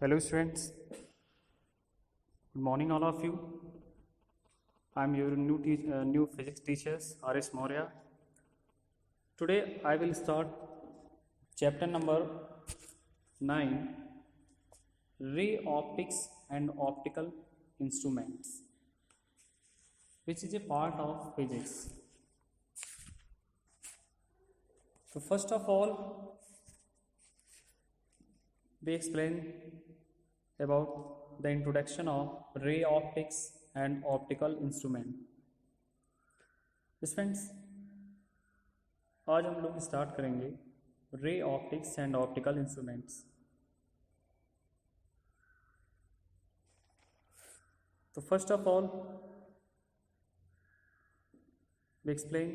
Hello students, good morning all of you. I am your new physics teacher R.S. Maurya. Today I will start chapter number 9, Ray Optics and Optical Instruments, which is a part of physics. So first of all, we explain about the introduction of ray optics and optical instrument. Friends, आज हम लोग start करेंगे ray optics and optical instruments. तो first of all we explain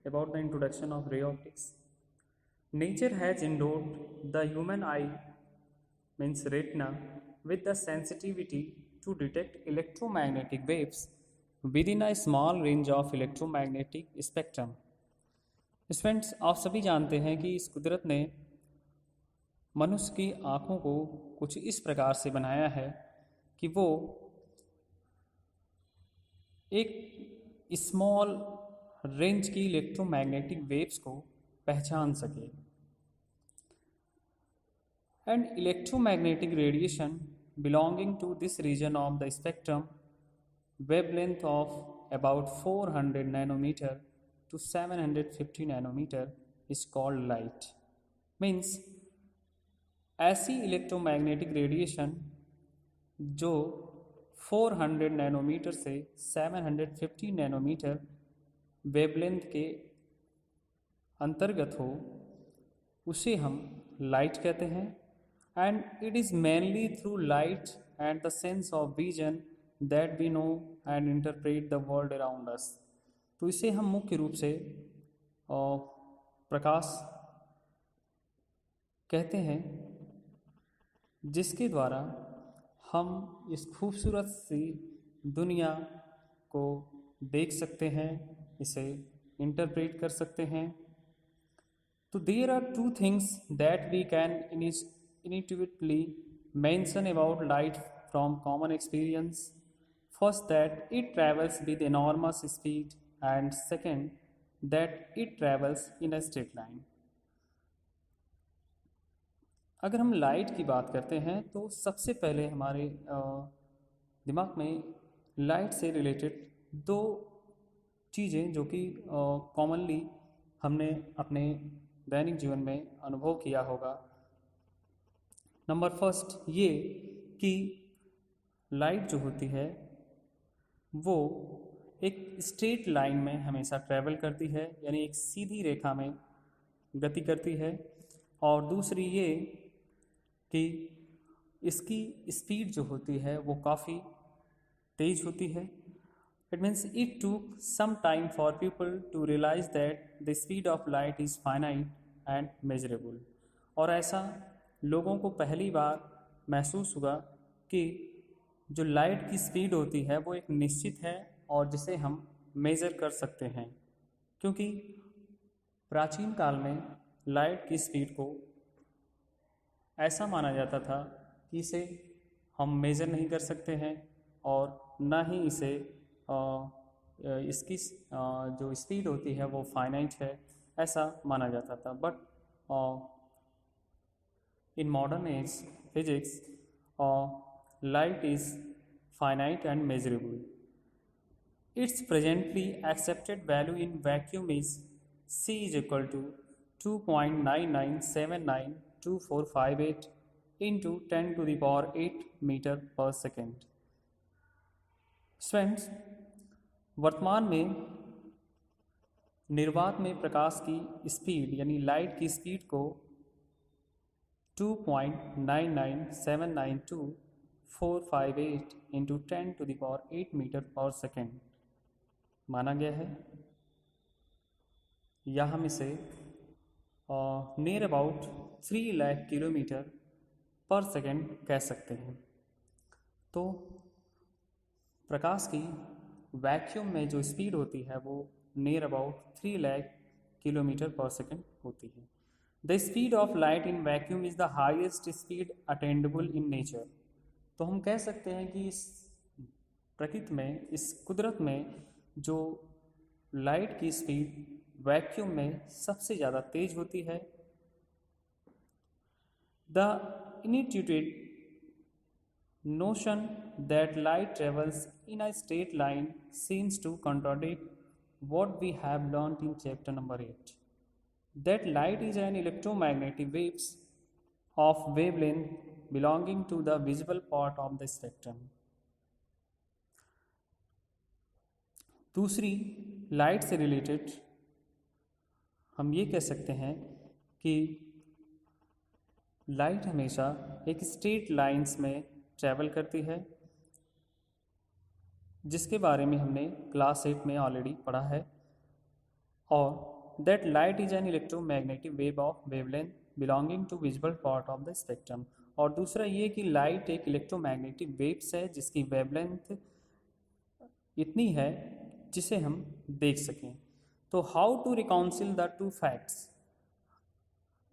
about the introduction of ray optics. Nature has endowed the human eye, means retina, with the sensitivity to detect electromagnetic waves within a small range of electromagnetic spectrum. Students, आप सभी जानते हैं कि इस कुदरत ने मनुष्य की आँखों को कुछ इस प्रकार से बनाया है कि वो एक स्मॉल रेंज की इलेक्ट्रोमैग्नेटिक वेव्स को पहचान सके. And electromagnetic radiation belonging to this region of the spectrum, wavelength of about 400 nanometer to 750 nanometer is called light. Means ऐसी इलेक्ट्रोमैग्नेटिक रेडिएशन जो 400 नैनोमीटर से 750 नैनोमीटर वेवलेंथ के अंतर्गत हो, उसे हम लाइट कहते हैं. And it is mainly through light and the sense of vision that we know and interpret the world around us. तो इसे हम मुख्य रूप से प्रकाश कहते हैं, जिसके द्वारा हम इस खूबसूरत सी दुनिया को देख सकते हैं, इसे इंटरप्रेट कर सकते हैं. तो there are two things that we can intuitively mention about light from common experience. First, that it travels with enormous speed, and second, that it travels in a straight line. अगर हम light की बात करते हैं तो सबसे पहले हमारे दिमाग में लाइट से रिलेटेड दो चीज़ें जो कि कॉमनली हमने अपने दैनिक जीवन में अनुभव किया होगा. नंबर फर्स्ट ये कि लाइट जो होती है वो एक स्ट्रेट लाइन में हमेशा ट्रैवल करती है, यानी एक सीधी रेखा में गति करती है. और दूसरी ये कि इसकी स्पीड जो होती है वो काफ़ी तेज़ होती है. It means it took some time for people to realise that the speed of light is finite and measurable. और ऐसा लोगों को पहली बार महसूस हुआ कि जो लाइट की स्पीड होती है वो एक निश्चित है और जिसे हम मेज़र कर सकते हैं, क्योंकि प्राचीन काल में लाइट की स्पीड को ऐसा माना जाता था कि इसे हम मेज़र नहीं कर सकते हैं और ना ही इसे इसकी जो स्पीड होती है वो फाइनाइट है, ऐसा माना जाता था. But in modern age physics, light is finite and measurable. Its presently accepted value in vacuum is C is equal to 2.99792458 into 10 to the power 8 meter per second. Students, वर्तमान में निर्वात में प्रकाश की स्पीड यानी लाइट की speed को 2.99792458 into 10 to the power 8 meter per second माना गया है, या हम इसे near about 3 lakh kilometre per second कह सकते हैं. तो प्रकाश की वैक्यूम में जो स्पीड होती है वो near about 3 lakh kilometre per second होती है. The speed of light in vacuum is the highest speed attendable in nature. तो हम कह सकते हैं कि इस प्रकृति में, इस कुदरत में जो लाइट की स्पीड वैक्यूम में सबसे ज़्यादा तेज होती है। The intuitive notion that light travels in a straight line seems to contradict what we have learned in chapter number 8, that light is an electromagnetic waves of wavelength belonging to the visible part of the spectrum. दूसरी light से related हम ये कह सकते हैं कि light हमेशा एक स्ट्रेट लाइंस में ट्रैवल करती है, जिसके बारे में हमने क्लास 8 में ऑलरेडी पढ़ा है। और that light is an electromagnetic wave of wavelength belonging to visible part of the spectrum. और दूसरा ये कि लाइट एक इलेक्ट्रोमैग्नेटिक वेव्स है जिसकी वेवलेंथ इतनी है जिसे हम देख सकें। तो how to reconcile the two facts?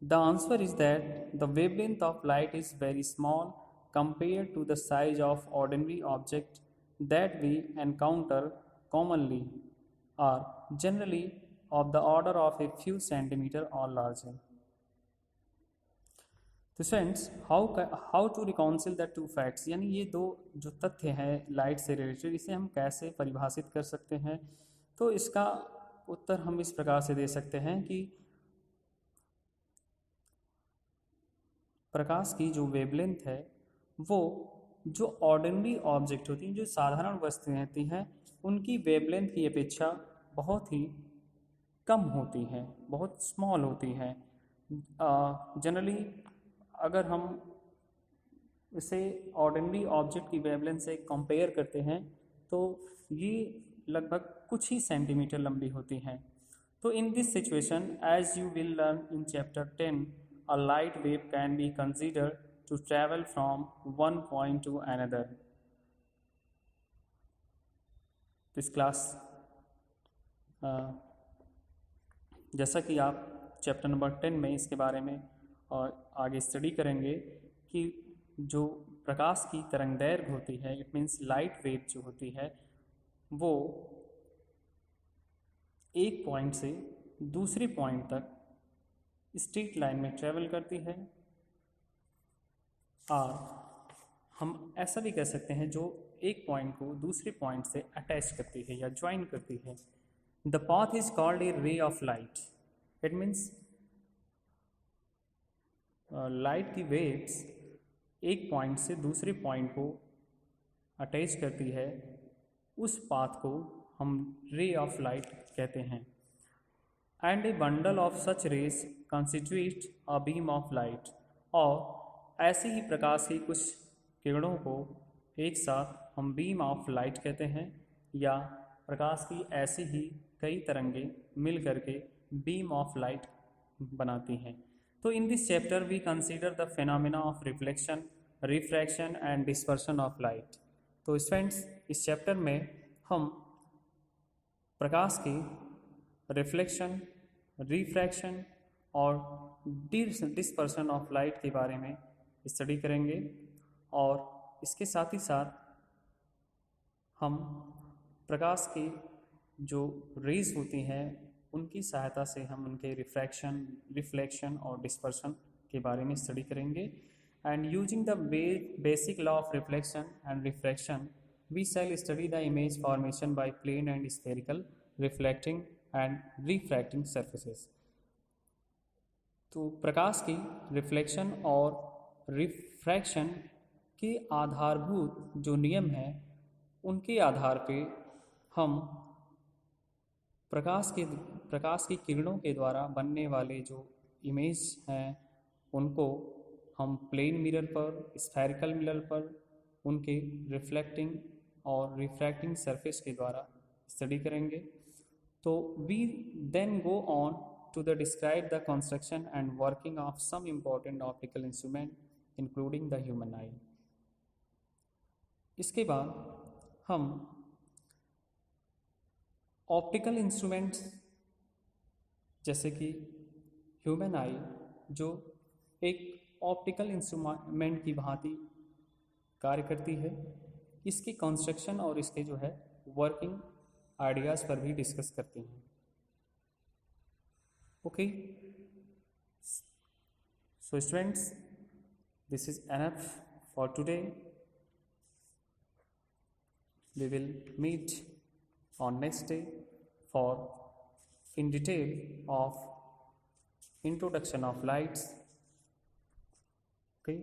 The answer is that the wavelength of light is very small compared to the size of ordinary objects that we encounter commonly, are generally of the order of a few centimeter or larger. तो friends, how to reconcile the two facts, यानी ये दो जो तथ्य हैं light से related, इसे हम कैसे परिभाषित कर सकते हैं? तो इसका उत्तर हम इस प्रकार से दे सकते हैं कि प्रकाश की जो वेवलेंथ है वो जो ऑर्डिनरी ऑब्जेक्ट होती हैं, जो साधारण वस्तुएं होती हैं, उनकी वेवलेंथ की अपेक्षा बहुत ही कम होती हैं, बहुत स्मॉल होती हैं। जनरली अगर हम इसे ऑर्डिनरी ऑब्जेक्ट की वेवलेंथ से कंपेयर करते हैं तो ये लगभग कुछ ही सेंटीमीटर लंबी होती हैं। तो in this situation, as you will learn in chapter 10, a light wave can be considered to travel from one point to another. This class, जैसा कि आप चैप्टर नंबर 10 में इसके बारे में और आगे स्टडी करेंगे कि जो प्रकाश की तरंगदैर्घ्य होती है, इट मीन्स लाइट वेव जो होती है, वो एक पॉइंट से दूसरे पॉइंट तक स्ट्रेट लाइन में ट्रेवल करती है। और हम ऐसा भी कह सकते हैं जो एक पॉइंट को दूसरे पॉइंट से अटैच करती है या ज्वाइन करती है। The path is called a ray of light. It means light की वेव्स एक पॉइंट से दूसरे पॉइंट को अटैच करती है, उस पाथ को हम रे ऑफ लाइट कहते हैं। And a bundle of such rays constitute a beam of light. और ऐसे ही प्रकाश की कुछ किरणों को एक साथ हम बीम ऑफ लाइट कहते हैं, या प्रकाश की ऐसी ही कई तरंगे मिल करके बीम ऑफ लाइट बनाती हैं। तो in this chapter we consider the phenomena of reflection, refraction and dispersion of light. तो फ्रेंड्स, इस चैप्टर में हम प्रकाश की रिफ्लेक्शन, रिफ्रैक्शन और डिस्पर्शन ऑफ लाइट के बारे में स्टडी करेंगे। और इसके साथ ही साथ हम प्रकाश की जो रेज होती हैं उनकी सहायता से हम उनके रिफ्रैक्शन, रिफ्लेक्शन और डिस्पर्शन के बारे में स्टडी करेंगे। And using the basic law of reflection and refraction we shall study the image formation by plane and spherical reflecting and refracting surfaces. तो प्रकाश की रिफ्लेक्शन और रिफ्रैक्शन के आधारभूत जो नियम हैं उनके आधार पे हम प्रकाश की किरणों के द्वारा बनने वाले जो इमेज हैं उनको हम प्लेन मिरर पर, स्फेरिकल मिरर पर उनके रिफ्लेक्टिंग और रिफ्रैक्टिंग सरफेस के द्वारा स्टडी करेंगे। तो we then go on to describe the construction and working of some important optical instrument including the human eye. इसके बाद हम ऑप्टिकल इंस्ट्रूमेंट्स जैसे कि ह्यूमन आई जो एक ऑप्टिकल इंस्ट्रूमेंट की भांति कार्य करती है। इसके कंस्ट्रक्शन और इसके जो है वर्किंग आइडियाज़ पर भी डिस्कस करते हैं। Okay, so students, this is enough for today. We will meet on next day for in detail of introduction of lights. Okay.